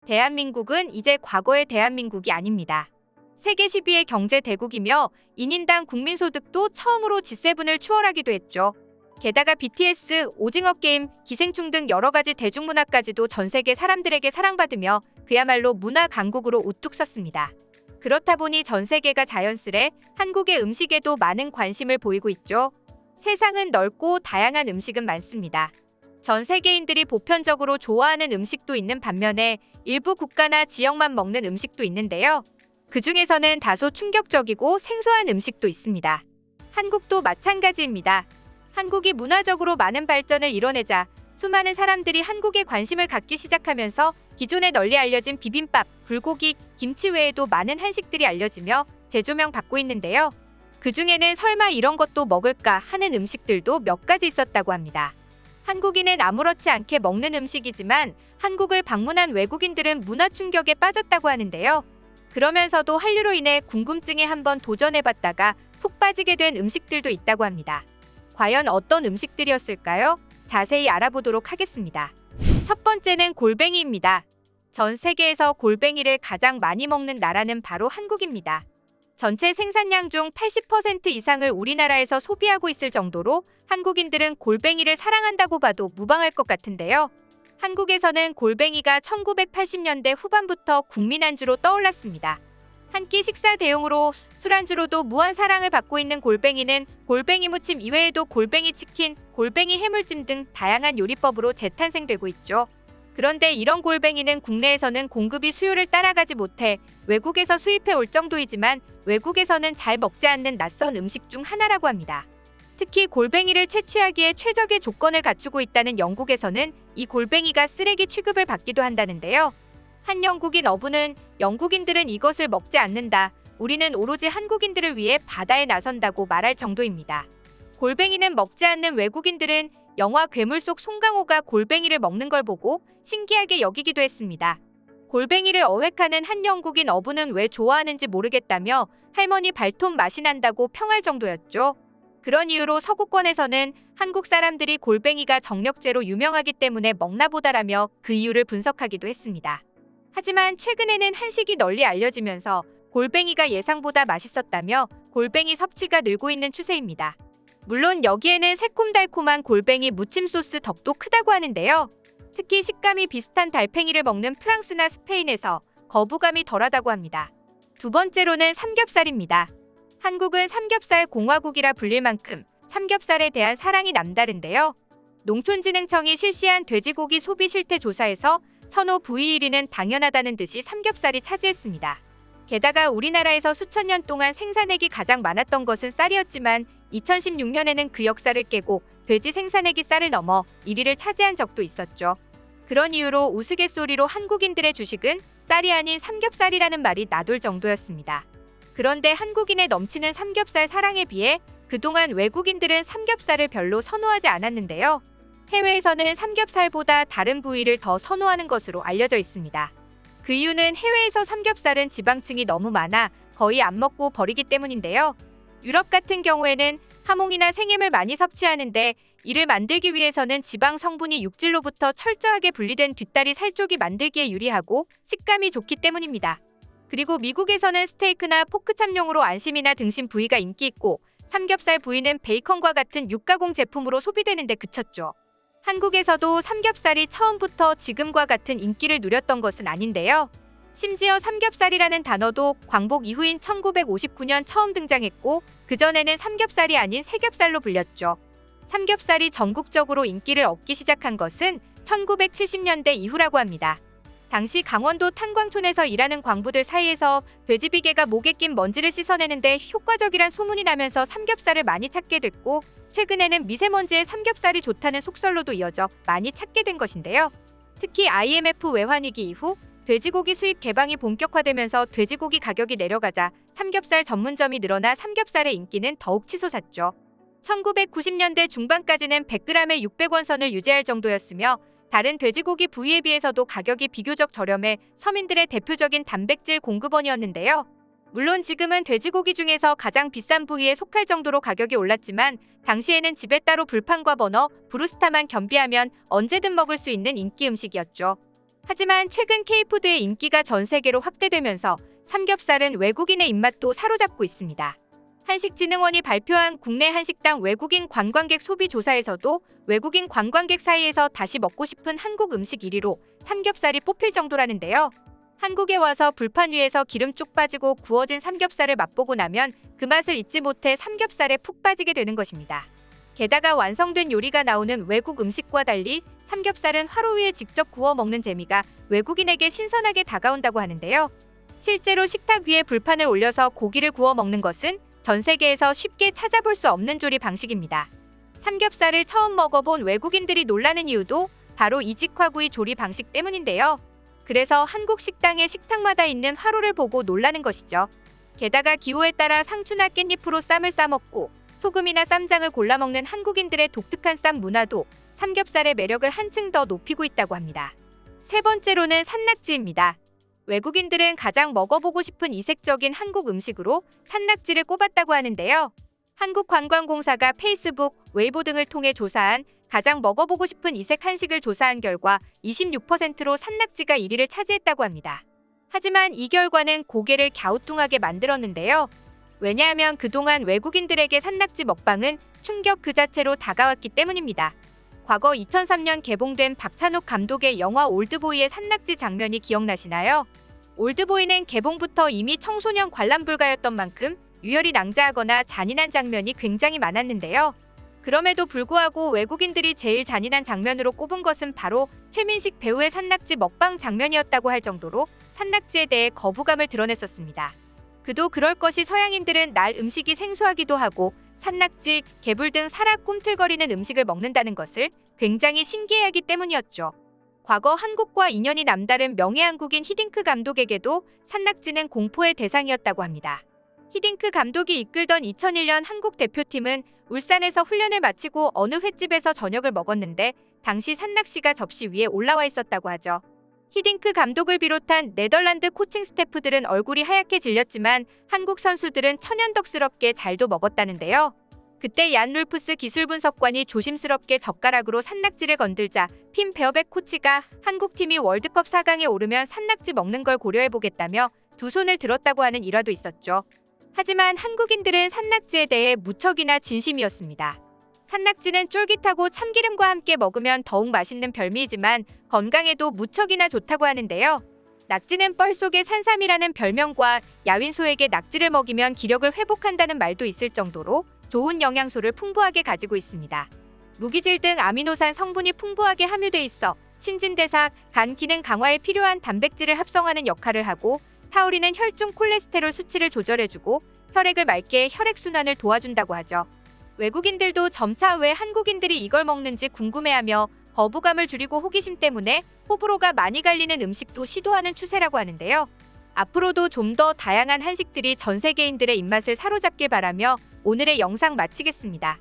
대한민국은 이제 과거의 대한민국이 아닙니다. 세계 10위의 경제 대국이며 1인당 국민소득도 처음으로 G7을 추월하기도 했죠. 게다가 BTS, 오징어 게임, 기생충 등 여러 가지 대중문화까지도 전 세계 사람들에게 사랑받으며 그야말로 문화 강국으로 우뚝 섰습니다. 그렇다 보니 전 세계가 자연스레 한국의 음식에도 많은 관심을 보이고 있죠. 세상은 넓고 다양한 음식은 많습니다. 전 세계인들이 보편적으로 좋아하는 음식도 있는 반면에 일부 국가나 지역만 먹는 음식도 있는데요. 그 중에서는 다소 충격적이고 생소한 음식도 있습니다. 한국도 마찬가지입니다. 한국이 문화적으로 많은 발전을 이뤄내자 수많은 사람들이 한국에 관심을 갖기 시작하면서 기존에 널리 알려진 비빔밥, 불고기, 김치 외에도 많은 한식들이 알려지며 재조명 받고 있는데요. 그 중에는 설마 이런 것도 먹을까 하는 음식들도 몇 가지 있었다고 합니다. 한국인은 아무렇지 않게 먹는 음식이지만 한국을 방문한 외국인들은 문화 충격에 빠졌다고 하는데요. 그러면서도 한류로 인해 궁금증에 한번 도전해봤다가 푹 빠지게 된 음식들도 있다고 합니다. 과연 어떤 음식들이었을까요? 자세히 알아보도록 하겠습니다. 첫 번째는 골뱅이입니다. 전 세계에서 골뱅이를 가장 많이 먹는 나라는 바로 한국입니다. 전체 생산량 중 80% 이상을 우리나라에서 소비하고 있을 정도로 한국인들은 골뱅이를 사랑한다고 봐도 무방할 것 같은데요. 한국에서는 골뱅이가 1980년대 후반부터 국민 안주로 떠올랐습니다. 한 끼 식사 대용으로 술안주로도 무한 사랑을 받고 있는 골뱅이는 골뱅이 무침 이외에도 골뱅이 치킨, 골뱅이 해물찜 등 다양한 요리법으로 재탄생되고 있죠. 그런데 이런 골뱅이는 국내에서는 공급이 수요를 따라가지 못해 외국에서 수입해 올 정도이지만 외국에서는 잘 먹지 않는 낯선 음식 중 하나라고 합니다. 특히 골뱅이를 채취하기에 최적의 조건을 갖추고 있다는 영국에서는 이 골뱅이가 쓰레기 취급을 받기도 한다는데요. 한 영국인 어부는 영국인들은 이것을 먹지 않는다. 우리는 오로지 한국인들을 위해 바다에 나선다고 말할 정도입니다. 골뱅이는 먹지 않는 외국인들은 영화 괴물 속 송강호가 골뱅이를 먹는 걸 보고 신기하게 여기기도 했습니다. 골뱅이를 어획하는 한 영국인 어부는 왜 좋아하는지 모르겠다며 할머니 발톱 맛이 난다고 평할 정도였죠. 그런 이유로 서구권에서는 한국 사람들이 골뱅이가 정력제로 유명하기 때문에 먹나 보다라며 그 이유를 분석하기도 했습니다. 하지만 최근에는 한식이 널리 알려지면서 골뱅이가 예상보다 맛있었다며 골뱅이 섭취가 늘고 있는 추세입니다. 물론 여기에는 새콤달콤한 골뱅이 무침 소스 덕도 크다고 하는데요. 특히 식감이 비슷한 달팽이를 먹는 프랑스나 스페인에서 거부감이 덜하다고 합니다. 두 번째로는 삼겹살입니다. 한국은 삼겹살 공화국이라 불릴 만큼 삼겹살에 대한 사랑이 남다른데요. 농촌진흥청이 실시한 돼지고기 소비 실태 조사에서 선호 부위 1위는 당연하다는 듯이 삼겹살이 차지했습니다. 게다가 우리나라에서 수천 년 동안 생산액이 가장 많았던 것은 쌀이었지만 2016년에는 그 역사를 깨고 돼지 생산액이 쌀을 넘어 1위를 차지한 적도 있었죠. 그런 이유로 우스갯소리로 한국인들의 주식은 쌀이 아닌 삼겹살이라는 말이 나돌 정도였습니다. 그런데 한국인의 넘치는 삼겹살 사랑에 비해 그동안 외국인들은 삼겹살을 별로 선호하지 않았는데요. 해외에서는 삼겹살보다 다른 부위를 더 선호하는 것으로 알려져 있습니다. 그 이유는 해외에서 삼겹살은 지방층이 너무 많아 거의 안 먹고 버리기 때문인데요. 유럽 같은 경우에는 하몽이나 생햄을 많이 섭취하는데 이를 만들기 위해서는 지방 성분이 육질로부터 철저하게 분리된 뒷다리 살 쪽이 만들기에 유리하고 식감이 좋기 때문입니다. 그리고 미국에서는 스테이크나 포크 참용으로 안심이나 등심 부위가 인기 있고 삼겹살 부위는 베이컨과 같은 육가공 제품으로 소비되는 데 그쳤죠. 한국에서도 삼겹살이 처음부터 지금과 같은 인기를 누렸던 것은 아닌데요. 심지어 삼겹살이라는 단어도 광복 이후인 1959년 처음 등장했고 그전에는 삼겹살이 아닌 세겹살로 불렸죠. 삼겹살이 전국적으로 인기를 얻기 시작한 것은 1970년대 이후라고 합니다. 당시 강원도 탄광촌에서 일하는 광부들 사이에서 돼지비계가 목에 낀 먼지를 씻어내는데 효과적이란 소문이 나면서 삼겹살을 많이 찾게 됐고 최근에는 미세먼지에 삼겹살이 좋다는 속설로도 이어져 많이 찾게 된 것인데요. 특히 IMF 외환위기 이후 돼지고기 수입 개방이 본격화되면서 돼지고기 가격이 내려가자 삼겹살 전문점이 늘어나 삼겹살의 인기는 더욱 치솟았죠. 1990년대 중반까지는 100g에 600원 선을 유지할 정도였으며 다른 돼지고기 부위에 비해서도 가격이 비교적 저렴해 서민들의 대표적인 단백질 공급원이었는데요. 물론 지금은 돼지고기 중에서 가장 비싼 부위에 속할 정도로 가격이 올랐지만 당시에는 집에 따로 불판과 버너, 브루스타만 겸비하면 언제든 먹을 수 있는 인기 음식이었죠. 하지만 최근 K푸드의 인기가 전 세계로 확대되면서 삼겹살은 외국인의 입맛도 사로잡고 있습니다. 한식진흥원이 발표한 국내 한식당 외국인 관광객 소비 조사에서도 외국인 관광객 사이에서 다시 먹고 싶은 한국 음식 1위로 삼겹살이 뽑힐 정도라는데요. 한국에 와서 불판 위에서 기름 쭉 빠지고 구워진 삼겹살을 맛보고 나면 그 맛을 잊지 못해 삼겹살에 푹 빠지게 되는 것입니다. 게다가 완성된 요리가 나오는 외국 음식과 달리 삼겹살은 화로 위에 직접 구워 먹는 재미가 외국인에게 신선하게 다가온다고 하는데요. 실제로 식탁 위에 불판을 올려서 고기를 구워 먹는 것은 전 세계에서 쉽게 찾아볼 수 없는 조리 방식입니다. 삼겹살을 처음 먹어본 외국인들이 놀라는 이유도 바로 이 직화구이 조리 방식 때문인데요. 그래서 한국 식당의 식탁마다 있는 화로를 보고 놀라는 것이죠. 게다가 기호에 따라 상추나 깻잎으로 쌈을 싸먹고 소금이나 쌈장을 골라 먹는 한국인들의 독특한 쌈 문화도 삼겹살의 매력을 한층 더 높이고 있다고 합니다. 세 번째로는 산낙지입니다. 외국인들은 가장 먹어보고 싶은 이색적인 한국 음식으로 산낙지를 꼽았다고 하는데요. 한국관광공사가 페이스북, 웨이보 등을 통해 조사한 가장 먹어보고 싶은 이색 한식을 조사한 결과 26%로 산낙지가 1위를 차지했다고 합니다. 하지만 이 결과는 고개를 갸우뚱하게 만들었는데요. 왜냐하면 그동안 외국인들에게 산낙지 먹방은 충격 그 자체로 다가왔기 때문입니다. 과거 2003년 개봉된 박찬욱 감독의 영화 올드보이의 산낙지 장면이 기억나시나요? 올드보이는 개봉부터 이미 청소년 관람 불가였던 만큼 유혈이 낭자하거나 잔인한 장면이 굉장히 많았는데요. 그럼에도 불구하고 외국인들이 제일 잔인한 장면으로 꼽은 것은 바로 최민식 배우의 산낙지 먹방 장면이었다고 할 정도로 산낙지에 대해 거부감을 드러냈었습니다. 그도 그럴 것이 서양인들은 날 음식이 생소하기도 하고 산낙지, 개불 등 살아 꿈틀거리는 음식을 먹는다는 것을 굉장히 신기해하기 때문이었죠. 과거 한국과 인연이 남다른 명예한국인 히딩크 감독에게도 산낙지는 공포의 대상이었다고 합니다. 히딩크 감독이 이끌던 2001년 한국 대표팀은 울산에서 훈련을 마치고 어느 횟집에서 저녁을 먹었는데 당시 산낙지가 접시 위에 올라와 있었다고 하죠. 히딩크 감독을 비롯한 네덜란드 코칭 스태프들은 얼굴이 하얗게 질렸지만 한국 선수들은 천연덕스럽게 잘도 먹었다는데요. 그때 얀 룰프스 기술분석관이 조심스럽게 젓가락으로 산낙지를 건들자 핀 베어백 코치가 한국팀이 월드컵 4강에 오르면 산낙지 먹는 걸 고려해보겠다며 두 손을 들었다고 하는 일화도 있었죠. 하지만 한국인들은 산낙지에 대해 무척이나 진심이었습니다. 산낙지는 쫄깃하고 참기름과 함께 먹으면 더욱 맛있는 별미이지만 건강에도 무척이나 좋다고 하는데요. 낙지는 뻘 속의 산삼이라는 별명과 야윈소에게 낙지를 먹이면 기력을 회복한다는 말도 있을 정도로 좋은 영양소를 풍부하게 가지고 있습니다. 무기질 등 아미노산 성분이 풍부하게 함유돼 있어 신진대사, 간 기능 강화에 필요한 단백질을 합성하는 역할을 하고 타우린은 혈중 콜레스테롤 수치를 조절해주고 혈액을 맑게 혈액순환을 도와준다고 하죠. 외국인들도 점차 왜 한국인들이 이걸 먹는지 궁금해하며 거부감을 줄이고 호기심 때문에 호불호가 많이 갈리는 음식도 시도하는 추세라고 하는데요. 앞으로도 좀 더 다양한 한식들이 전 세계인들의 입맛을 사로잡길 바라며 오늘의 영상 마치겠습니다.